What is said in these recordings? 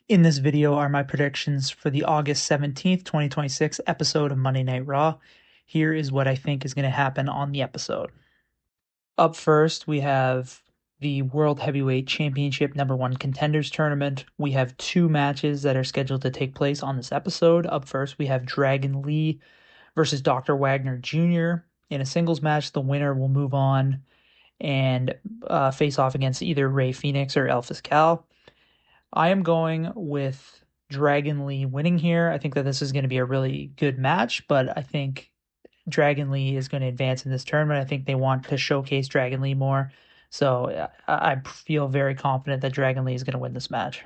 In this video are my predictions for the August 17th, 2026 episode of Monday Night Raw. Here is what I think is going to happen on the episode. Up first, we have the World Heavyweight Championship #1 Contenders Tournament. We have two matches that are scheduled to take place on this episode. Up first, we have Dragon Lee versus Dr. Wagner Jr. In a singles match, the winner will move on and face off against either Rey Fenix or El Fiscal. I am going with Dragon Lee winning here. I think that this is going to be a really good match, but I think Dragon Lee is going to advance in this tournament. I think they want to showcase Dragon Lee more. So I feel very confident that Dragon Lee is going to win this match.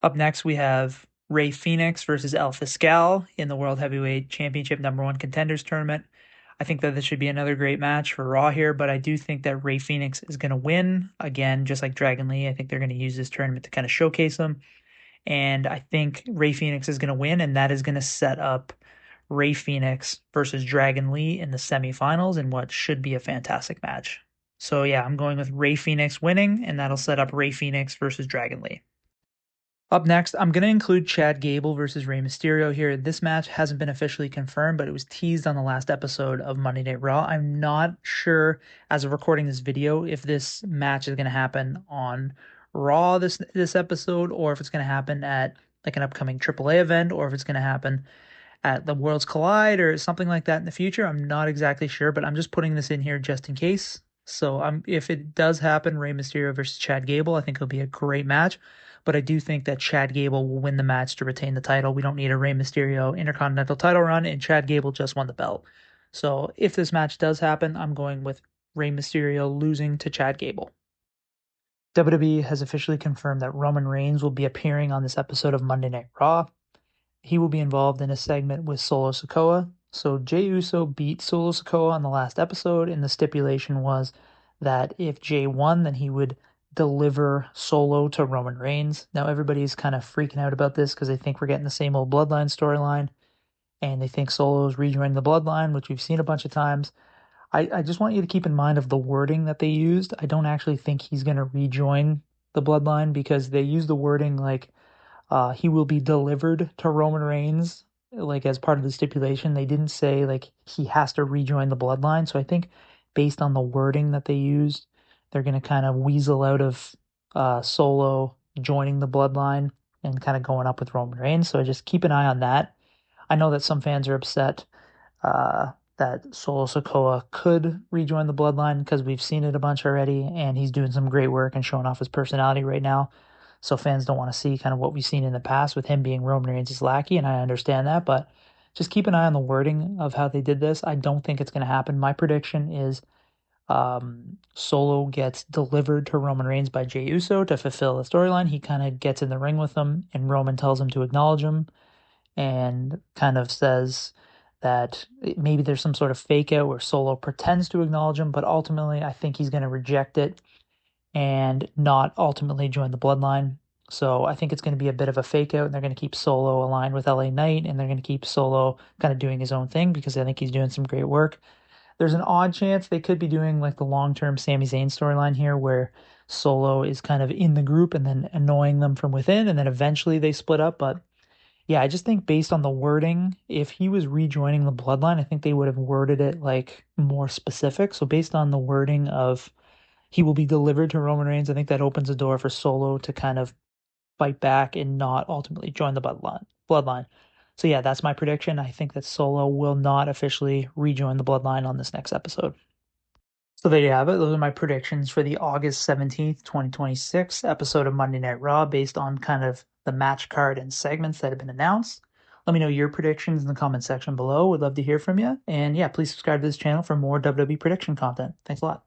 Up next, we have Rey Fenix versus El Fiscal in the World Heavyweight Championship #1 Contenders Tournament. I think that this should be another great match for Raw here, but I do think that Rey Fenix is going to win. Again, just like Dragon Lee, I think they're going to use this tournament to kind of showcase them. And I think Rey Fenix is going to win, and that is going to set up Rey Fenix versus Dragon Lee in the semifinals in what should be a fantastic match. So yeah, I'm going with Rey Fenix winning, and that'll set up Rey Fenix versus Dragon Lee. Up next, I'm going to include Chad Gable versus Rey Mysterio here. This match hasn't been officially confirmed, but it was teased on the last episode of Monday Night Raw. I'm not sure, as of recording this video, if this match is going to happen on Raw this episode, or if it's going to happen at like an upcoming AAA event, or if it's going to happen at the Worlds Collide or something like that in the future. I'm not exactly sure, but I'm just putting this in here just in case. So if it does happen, Rey Mysterio versus Chad Gable, I think it'll be a great match. But I do think that Chad Gable will win the match to retain the title. We don't need a Rey Mysterio Intercontinental title run, and Chad Gable just won the belt. So if this match does happen, I'm going with Rey Mysterio losing to Chad Gable. WWE has officially confirmed that Roman Reigns will be appearing on this episode of Monday Night Raw. He will be involved in a segment with Solo Sikoa. So Jey Uso beat Solo Sikoa on the last episode, and the stipulation was that if Jey won, then he would deliver Solo to Roman Reigns. Now everybody's kind of freaking out about this because they think we're getting the same old Bloodline storyline, and they think Solo's rejoining the Bloodline, which we've seen a bunch of times. I just want you to keep in mind of the wording that they used. I don't actually think he's going to rejoin the Bloodline because they used the wording like he will be delivered to Roman Reigns, like as part of the stipulation. They didn't say like he has to rejoin the Bloodline. So I think based on the wording that they used, they're going to kind of weasel out of Solo joining the Bloodline and kind of going up with Roman Reigns. So just keep an eye on that. I know that some fans are upset that Solo Sikoa could rejoin the Bloodline because we've seen it a bunch already, and he's doing some great work and showing off his personality right now. So fans don't want to see kind of what we've seen in the past with him being Roman Reigns' lackey, and I understand that, but just keep an eye on the wording of how they did this. I don't think it's going to happen. My prediction is Solo gets delivered to Roman Reigns by Jey Uso to fulfill the storyline. He kind of gets in the ring with him, and Roman tells him to acknowledge him and kind of says that maybe there's some sort of fake out where Solo pretends to acknowledge him, but ultimately I think he's going to reject it and not ultimately join the Bloodline. So I think it's going to be a bit of a fake out, and they're going to keep Solo aligned with LA Knight, and they're going to keep Solo kind of doing his own thing because I think he's doing some great work. There's an odd chance they could be doing like the long-term Sami Zayn storyline here where Solo is kind of in the group and then annoying them from within, and then eventually they split up. But yeah, I just think based on the wording, if he was rejoining the Bloodline, I think they would have worded it like more specific. So based on the wording of he will be delivered to Roman Reigns, I think that opens the door for Solo to kind of fight back and not ultimately join the Bloodline. So yeah, that's my prediction. I think that Solo will not officially rejoin the Bloodline on this next episode. So there you have it. Those are my predictions for the August 17th, 2026 episode of Monday Night Raw based on kind of the match card and segments that have been announced. Let me know your predictions in the comment section below. Would love to hear from you. And yeah, please subscribe to this channel for more WWE prediction content. Thanks a lot.